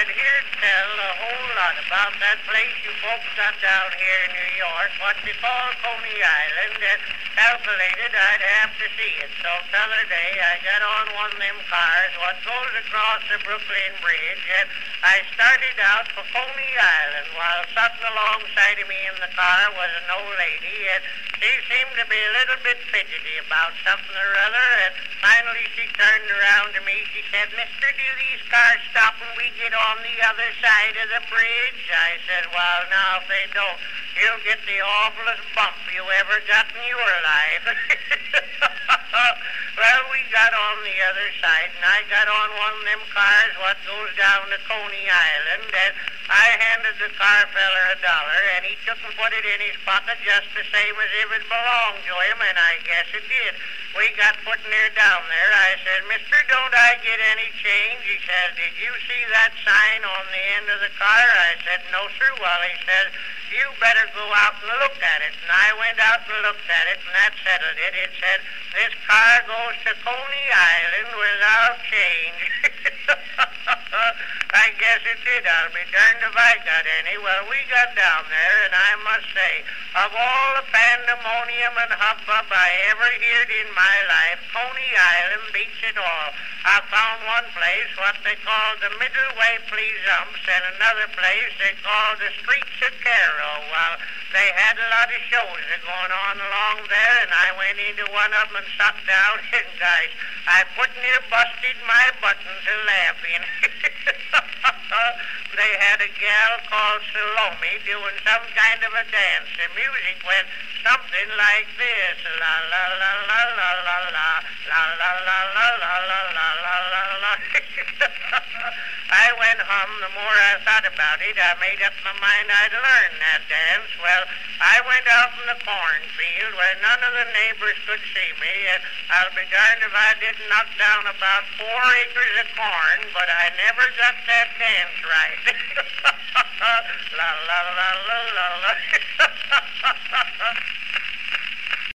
I'd hear tell a whole lot about that place you folks got down here in New York, what they call Coney Island, and calculated I'd have to see it. So t'other day I got on one of them cars what goes across the Brooklyn Bridge, and I started out for Coney Island while sitting alongside of me in the car was an old lady, and she seemed to be a little bit fidgety about something or other, and finally she turned around to me. She said, "Mister, do these cars stop when we get on the other side of the bridge?" I said, "Well, now, if they don't, you'll get the awfulest bump you ever got in your life." Well, we got on the other side, and I got on one of them cars what goes down to Coney Island, and I handed the car feller $1, and he took and put it in his pocket just the same as if it belonged to him, and I guess it did. We got put near down there. I said, "Mister, don't I get any change?" He says, "Did you see that sign on the end of the car?" I said, "No, sir." Well, he says, "You better go out and look at it." And I went out and looked at it, and that settled it. It said, "This car goes to Coney Island without change." I guess it did. I'll be darned if I got any. Well, we got down there, and I must say, of all the pandemonium and hubbub I ever heard in my life, Coney Island beats it all. I found one place what they called the Middleway Pleasumps, and another place they called the Streets of Cairo. Well, they had a lot of shows going on along there, and I went into one of them and sat down, and guys, I put near busted my buttons a laughing. They had a gal called Salome doing some kind of a dance. The music went something like this. La la la la la la la la la la la la la la la la la. I went home. The more I thought about it, I made up my mind I'd learn that dance. Well, I went out in the cornfield where none of the neighbors could see me, and I'll be darned if I didn't knock down about 4 acres of corn, but I never got that dance right. La la la la la la.